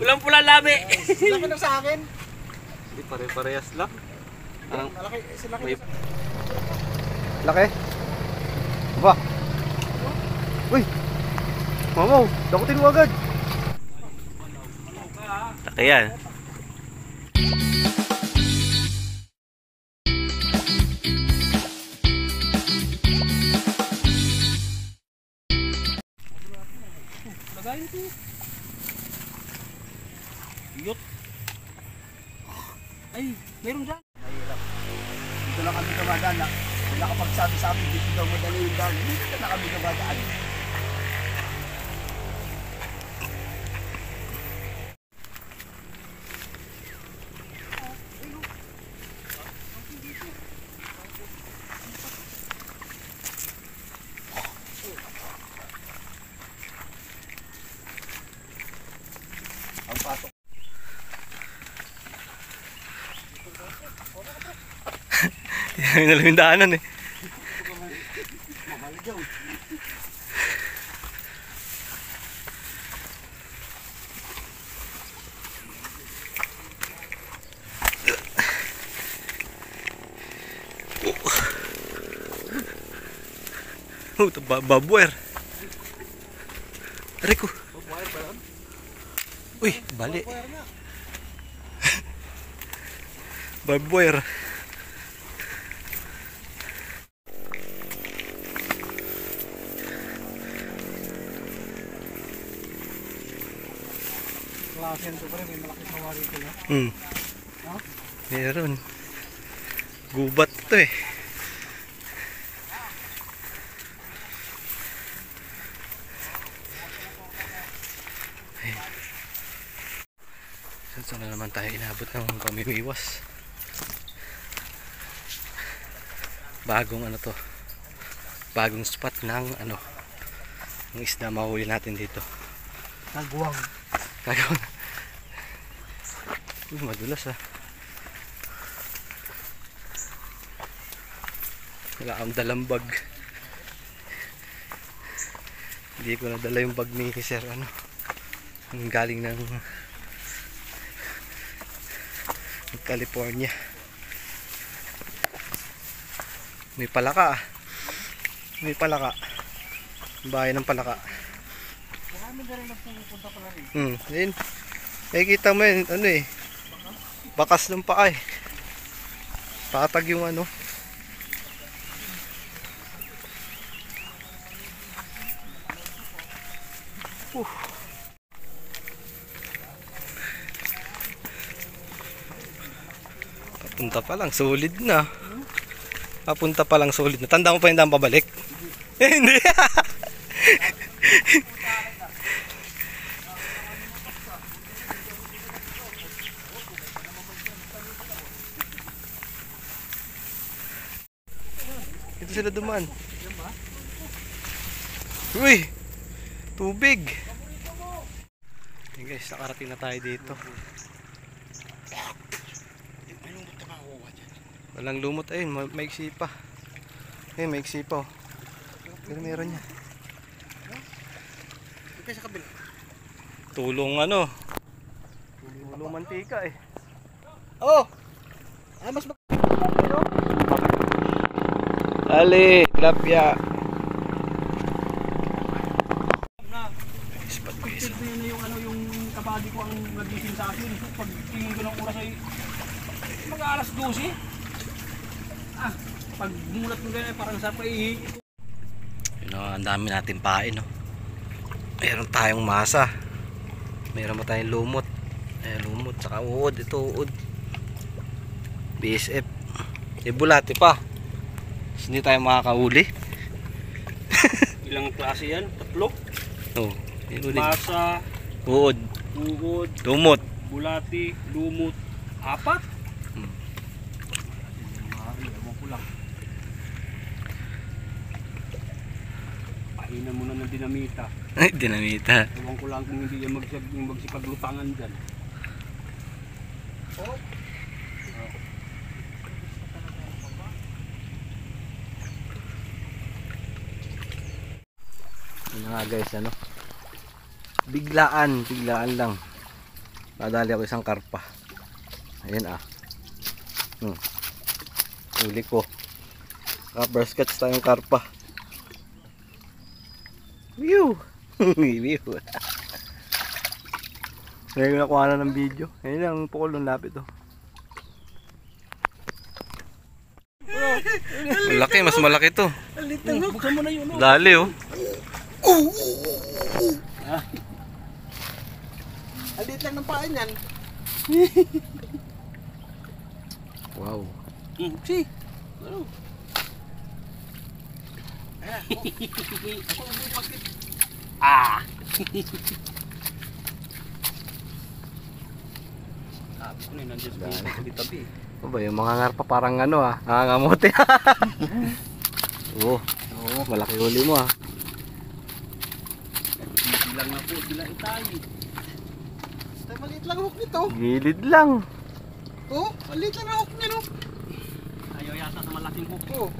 Pulang-pula labi. Laki na sa akin. Hindi pare-parehas lang. Malaki, laki. May... Laki. Ba? Uy! Mamaw, dakutin mo agad. Laki yan. Lagayin ko. Yot. Ay, meron dyan. Mahirap. Dito lang kami dumadaan na. Wala kapag sabi dito daw madali yung daan. Dito na kami dumadaan. Ang pasok. Yan na lang yung daanan eh. Mamaligaw. Oh, ito babuer. Rico. Uy, bali. Babuer. Klasen to pare, may malaki na wari ko na. Ha? Meron. Gubat to eh. Saan na naman tayo inabot ng pamimiwas? Bagong ano to? Bagong spot ng ano? Ng isda mahuli natin dito. Nagwang. Kagawang. Madulas ah. Wala akong dalang bag. Hindi ko nadala yung bag ni Sir ano. Ang galing ng California. May palaka ah. May palaka. Bahay ng palaka. Marami na rin nagpupunta pala rin. Yun. Nakikita mo yun, ano eh. Bakas ng paa eh. Patag yung ano. Papunta pa lang, solid na. Papunta pa lang, solid na. Tanda mo pa yung daan pabalik? Hindi. Ito sila duman. Uy! Tubig! Hey guys, nakarating na tayo dito. Walang lumot ayun, maiksi pa. Ayun, maiksi pa oh. Pero meron yan. Ika sa kabila. Tulong ano? Tulong mantika eh. Oh! Ay, mas Ali, tilapia. Spot ko isa. Ito yun yung ano yung kabady ko ang nagising sa akin. Pag tingin ko ng oras ay mag-alas 12. Pag mulat mo ganyan parang sa paihi. Yun o, ang dami natin pain no. Meron tayong masa. Meron pa tayong lumot. Lumot, saka uod. Ito uod. BSF. Bulati pa. Hindi tayo makakahuli. Ilang klase yan? Tatlo? Oh, Masa, uod, uod, lumot. bulati, lumot, 4? Ewan ko lang. Pahinan mo na ng dinamita. Ay, dinamita. Ewan ko lang kung hindi yan magsipaglutangan dyan. Oh. Yun nga guys, ano? Biglaan lang. Nadali ako isang karpa. Ayan Huli ko. First catch tayong karpa. View! View! Ngayon nakuha na ng video. Ngayon ang pukol ng lapit Malaki, mas malaki to. Buksan mo na yun. Dali Alit lang ng pain yan. Wow. Si. Ano? Sabi ko na nandiyan sa tabi-tabi. Ano ba yung mga ngarpa parang nangangamote. Oo, malaki huli mo Bilang na po sila itay. Maliit lang hook nito. Gilid lang. Maliit lang hook niya, no? Ayaw yata sa malaking hook.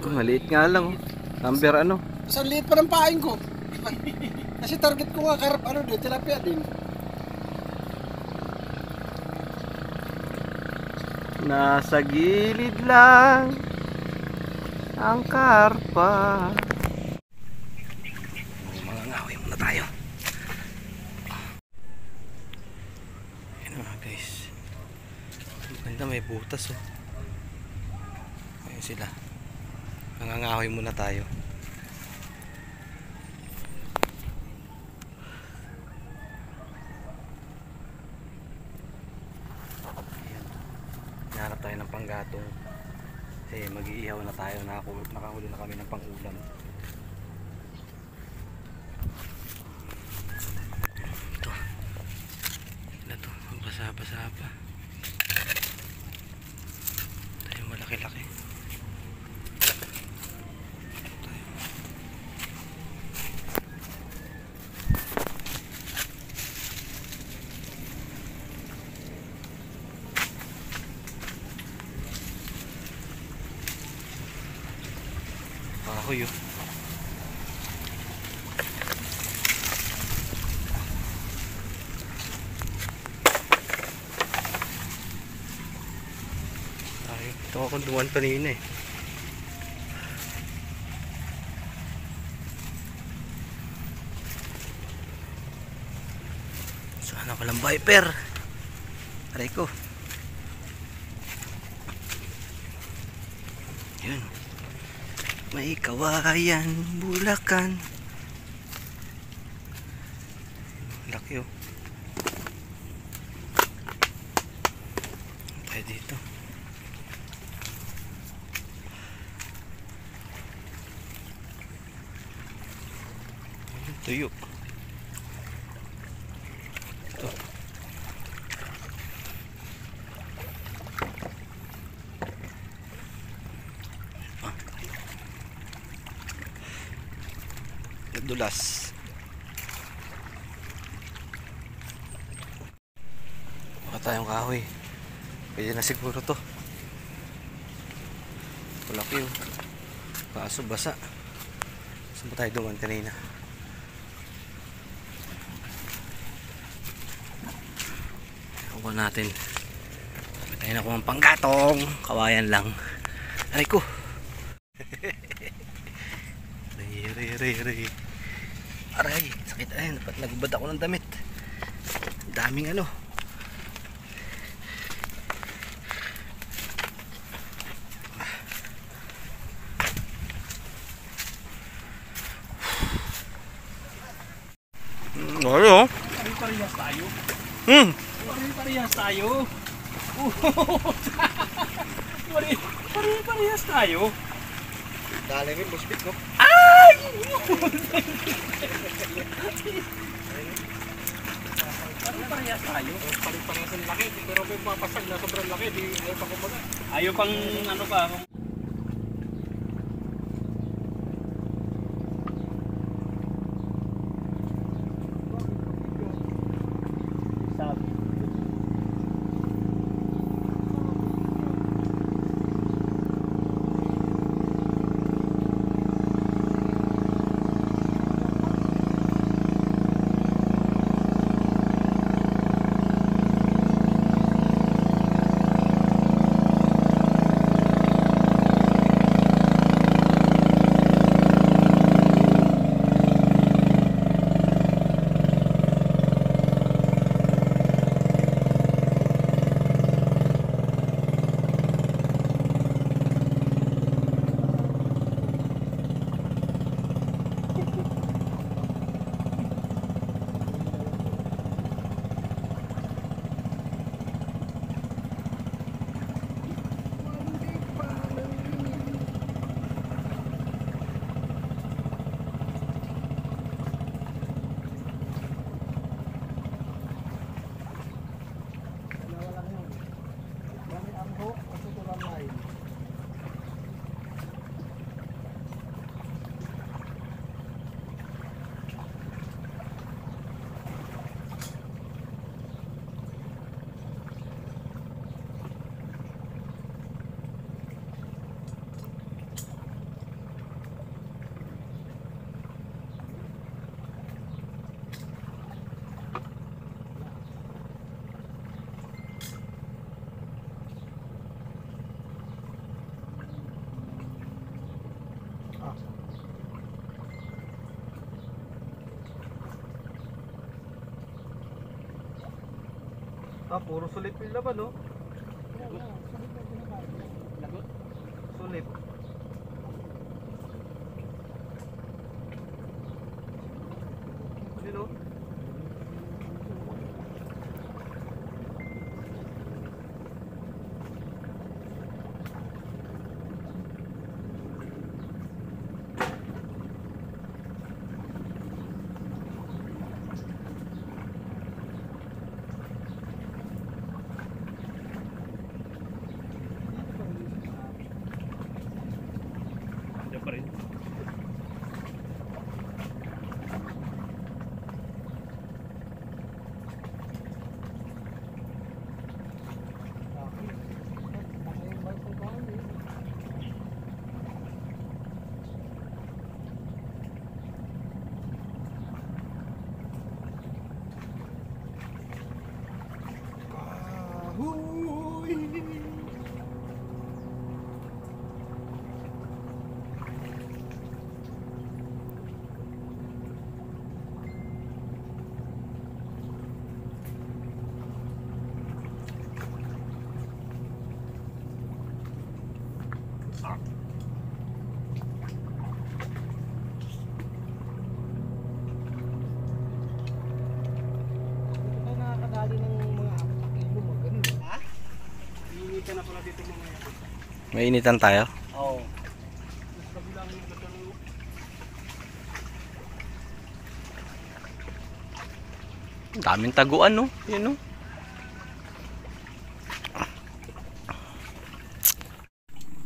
Maliit nga lang. Number Sa liit pa ng pain ko. Kasi target ko nga karap tilapia din. Nasa gilid lang ang karpa. Mga ngawi muna tayo. Ayan guys. Maganda, may butas Ayan sila. Nangangahoy muna tayo. Hanap tayo ng panggatong kasi mag-iihaw na tayo. Nakahuli na kami ng pang-ulam. Ito basa-basa pa. Ito yung malaki-laki. Ahoy ito ako duwan kanina sana palang viper. Aray ko. Yun. May kawayan, Bulacan. Laki tayo dito. Tuyo. Ito. Dulas. Baka tayong kahoy. Pwede na siguro to. Malaki kaso basa. Saan ba tayo duman kanina? Huwag natin. Tayo na kung ang panggatong. Kawayan lang. Aray ko. Aray. Aray, sakit ayun. Dapat nagbad ako ng damit. Daming Ano? Pare-parehas tayo. Pare-parehas tayo. Pare-parehas tayo. Dali rin, buspit, no? Ay! Pare-parehas tayo. Parang ang laki, pero may mapasag na sobrang laki, di ayaw pa kumaga. Ayaw pang pa. Ah, puro sulit yung laban, no? Lagot. Sulit. Yun, no? Diyan pa rin. Ay, nakakadali ng mga 4 kilo mo. Ganun. Ha? Hinihita na pala dito mga yan. Mainitan tayo. Oo. Mas kabilang yung gatalo. Daming taguan, no? Yun, no?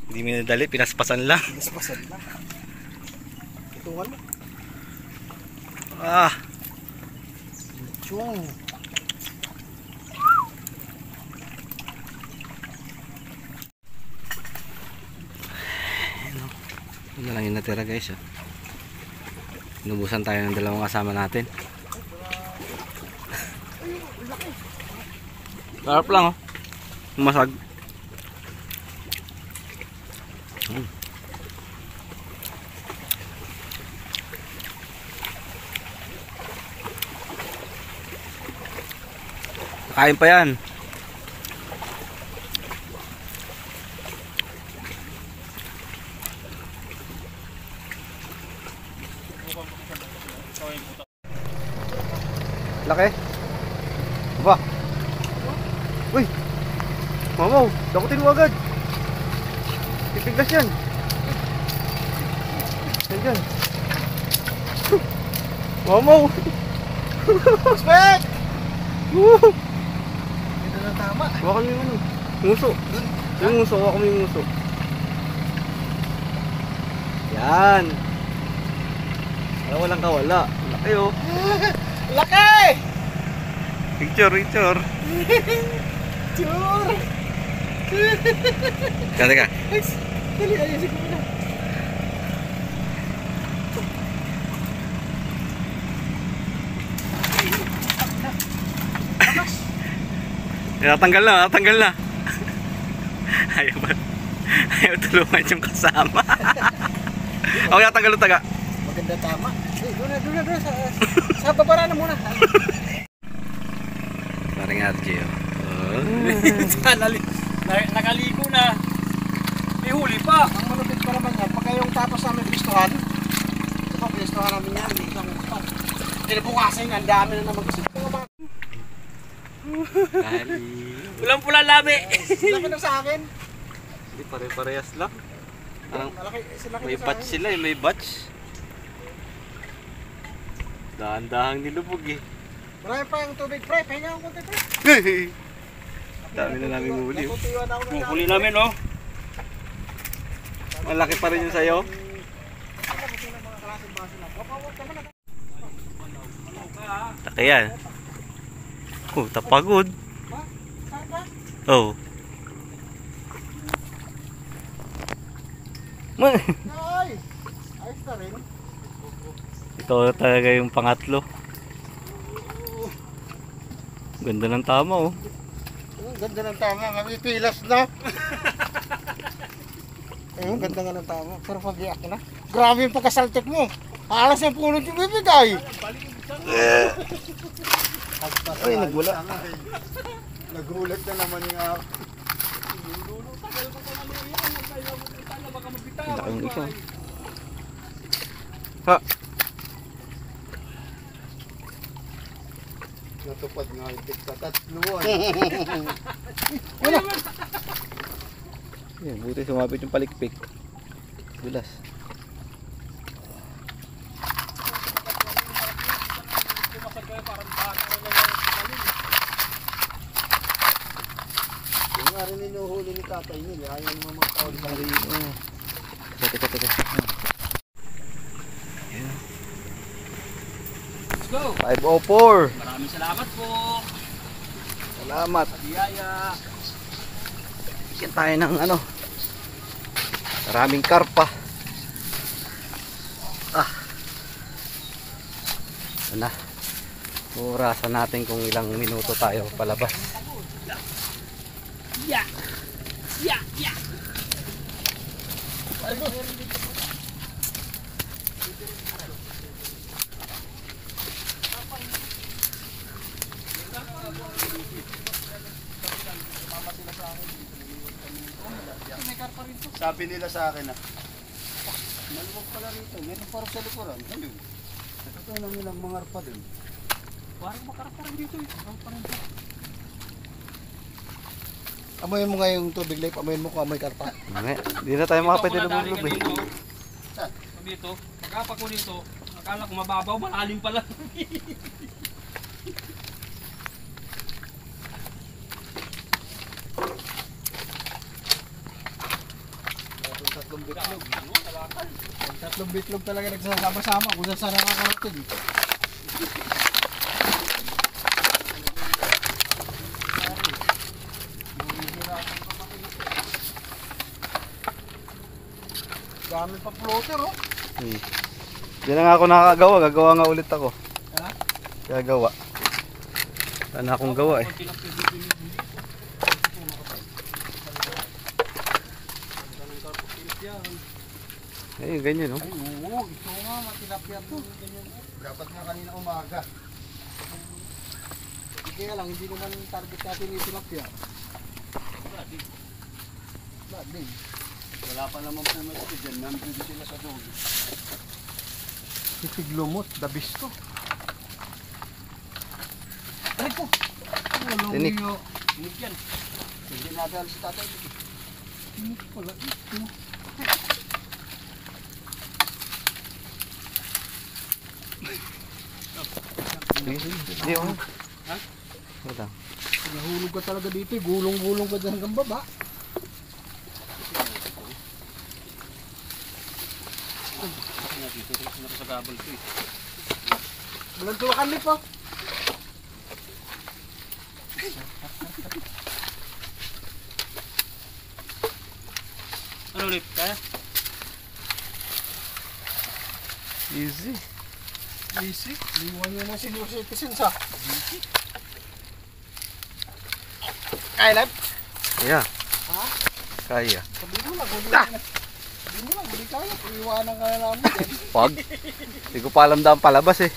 Hindi minadali, pinaspasan lang. Naspasan na. Itungan mo. Ah, Chong. yun na lang yung natira, guys. Oh. Inubusan tayo ng dalawang kasama natin. Sarap lang, oh. Masag. Kain pa yan. Laki. Ba. Uy. Mamaw, dakutin mo agad. Titigas yan. Yan dyan. Mamaw. Spek! Woo! Ito na tama. Hawakan mo yung ano. Nguso. Yung nguso, hawakan mo yung nguso. Yan. Wala walang kawala. Laki, oh. Laki! Picture, picture. Sure! Teka. Dali, ayusin ko muna. Natanggal na, natanggal na. Ayaw ba? Ayaw tulungan yung kasama. Okay, natanggal na taga. Maganda tama. Doon na. Sa babara na muna. Parang RJ, oh. Nakaligo na. May huli pa. Ang malupit pa naman yan, pagka yung tapos namin pistuhan, ito pistuhan namin yan, isang pa. Kinabukasan yan, dami na naman kasi. Pulang pula labi. Laki na sa akin. Hindi, pare-parehas lang. Parang Malaki, laki may na sa batch akin. sila, eh, may batch. Dahan-dahang nilubog, eh. Marami pa yung tubig, pre. Pahinga ang konti, pre. Dami na namin huli, oh. Natutiwan ako ng Huli namin, oh. Malaki pa rin yung sayo. Laki yan. Oh, tapagod. Oh. Ay! Ayos na rin. Ito talaga yung pangatlo. Ganda ng tama, oh. Ang ganda ng tama, mapipilas na. Ayun, ganda nga ng tama. Pero pag-iyak na. Grabe yung pagkasaltik mo. Alas yung punot yung bibigay. Ay, nagwala. Nagulat na naman nga. Tagal ko pa naman yan. Tagal baka magbitaw. Laking isa. Ha? Natupad nga itik sa tatlo. Yan, buti sumabit yung palikpik. Dulas. Pumasag kayo parang bata na lang. Yung nga rin inuhuli ni tatay nila. Ayaw naman magkaon sa rin. Teka. Let's go! 504. Maraming salamat po. Salamat. Sa biyaya. Bigyan tayo ng ano. Maraming karpa. Ito na. Orasan natin kung ilang minuto tayo palabas. Yeah! Yeah! Yeah! Sabi nila sa akin maluwag pala rito. Meron parang sa likuran. Ayun. Ito lang nilang mga arpa din. Parang makaraparang dito eh. Parang Amoyin mo nga yung tubig life. Amoyin mo kung amoy karpa. Hindi na tayo makapwede na bumulog eh. Dito, pagkapa ko dito, akala ko mababaw, malalim pala. Tatlong bitlog. Tatlong bitlog talaga nagsasama-sama kung saan nakakarating. Dami pa floater oh. Hindi na nga ako nakakagawa. Gagawa nga ulit ako. Ha? Gagawa. Sana akong gawa eh. Ayun, ganyan no? Ay oo, ito nga matilapia to. Dapat nga kanina umaga. Kaya lang, hindi naman target natin yung tilapia. Din. Wala pa naman pumesto dyan. Nandun sila sa dulo. Tiglumot, dabis to. Ay ko! Tinik. Tinik yan. Hindi nadal si tatay. Tinik pala ito. Hindi ako. Ha? Wala. Nahulog ka talaga dito. Gulong-gulong ka dyan hanggang baba. Dito sa gabal ko eh. Walang tuwakan nip oh. Ano ulit? Kaya? Easy. Easy. Liwan nyo na senior citizens ha. Kaya lang. Yeah. Ha? Kaya. Sabi mo lang. Sabi mo lang. Hindi kaya. Iwanan ka na namin din. Pag. Hindi ko pa alam daan palabas eh.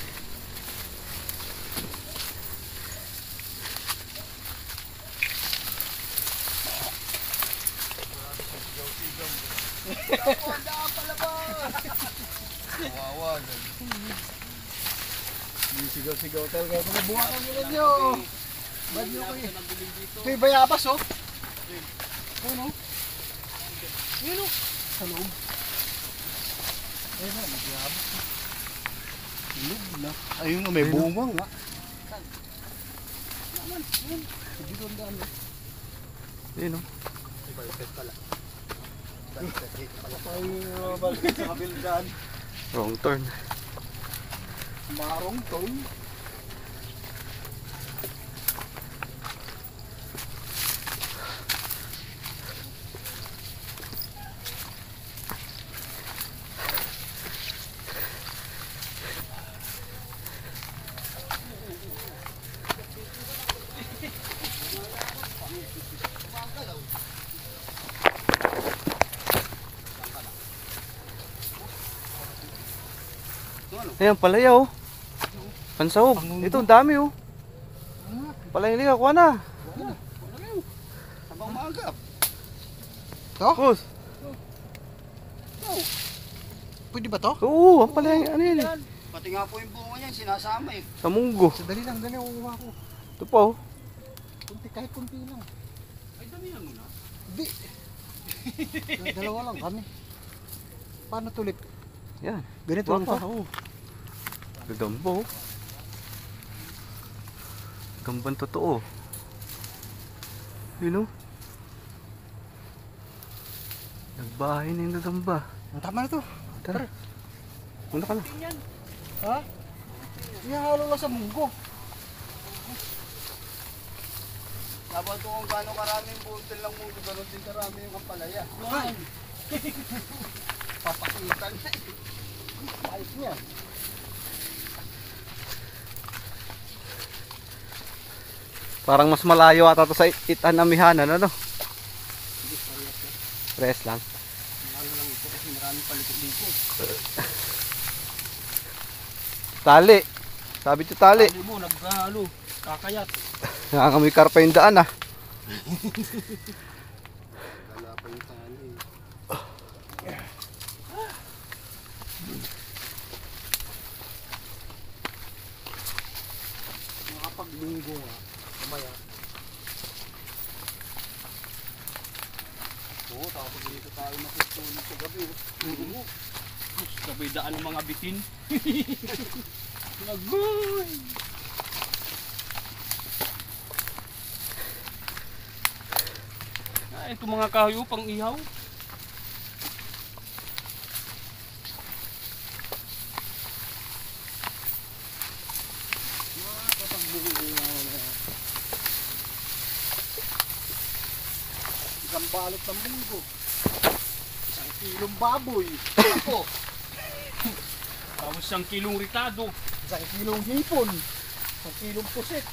Kawawa. Sigaw-sigaw talaga. Mga buwangan nila nyo. Bad nyo kayo. Ito yung bayabas oh. Ano? Ano? Sa loob. Ayun na, may bayabas. Loob na. Ayun nga, may bunga nga. Naman, yun. Hindi doon daan eh. Yun no? Balket pala. Balket sa kabildan. Wrong turn. Marong tol. Ayan, palaya oh. Pansahog. Ito, ang dami oh. Pala yung liga, kuha na. Habang maagap. Boss. Pwede ba to? Oo, ang pala yung ano yan eh. Pati nga po yung bunga niyan, sinasama eh. Sa munggo. Dali lang, kukuha ko. Ito pa oh. Kunti, kahit kunti lang. Ay, damihan mo na. Hindi. Dalawa lang kami. Paano tulit? Yan. Ganito lang pa. pa. Oo. Gagamba oh. Gambang totoo. Yun oh. Nagbahay na yung gagamba. Tama na to. Tara. Muna ka na. Ha? Ihalo lang sa munggo. Dapat ko kung gaano karaming butil lang mong gano'n din karami yung kampalaya. Ay! Papakitan na eh. Ayos niya. Parang mas malayo ata to sa Itanamihanan, ano? Press lang. Lalo lang ito kasi maraming palikot-likot. Tali. Sabi ito tali. Sabi mo, naghalo, kakayat. Nakakamoy karpa yung daan ah. Wala pa yung tali. Makapaglinggo nga. Kumaya. Oo, tapos dito tayo nakutulog sa gabi. Oo. Sabay daan ng mga bitin. Nagoy! Ah, ito mga kahoy pang ihaw. Isang balot ng munggo. Isang kilong baboy. Ako. Tapos 1 kilong ritado. Isang kilong hipon. Isang kilong pusit.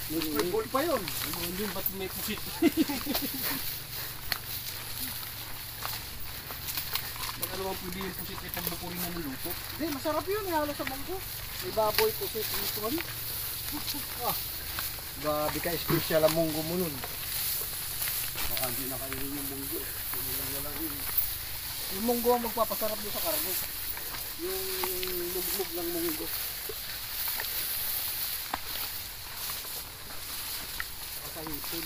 Super Bowl pa yun. Hindi ba't may pusit? Baka naman pwede yung pusit ay pagbukurin na ng luto. Hindi, masarap yun. Ihalo sa munggo. May baboy, pusit, hipon. Ah. Grabe ka, special ang munggo mo nun. Baka hindi na kainin yung munggo. Hindi lang yun. Yung munggo ang magpapasarap doon sa kargo. Yung lugmog ng munggo. Sa hipon.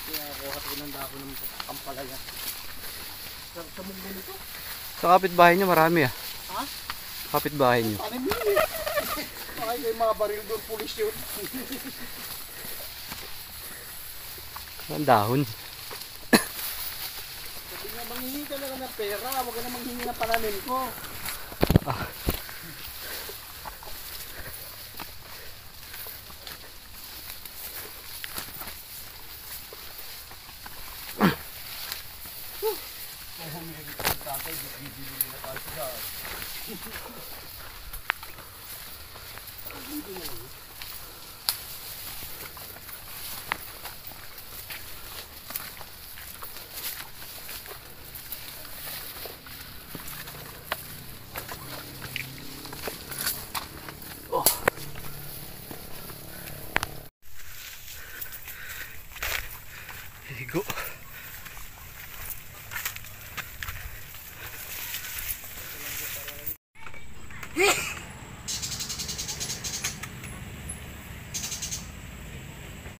Kaya ako katinanda ako ng kampalaya. Sa munggo nito. Sa kapitbahay nyo marami ah. Ha? Kapitbahay nyo. Tanim yun eh. Ay, may mga baril doon, pulis yun. Ang dahon. Sabi nga, manghingi ka na lang ng pera, huwag ka na manghingi ng pananim ko. Higo.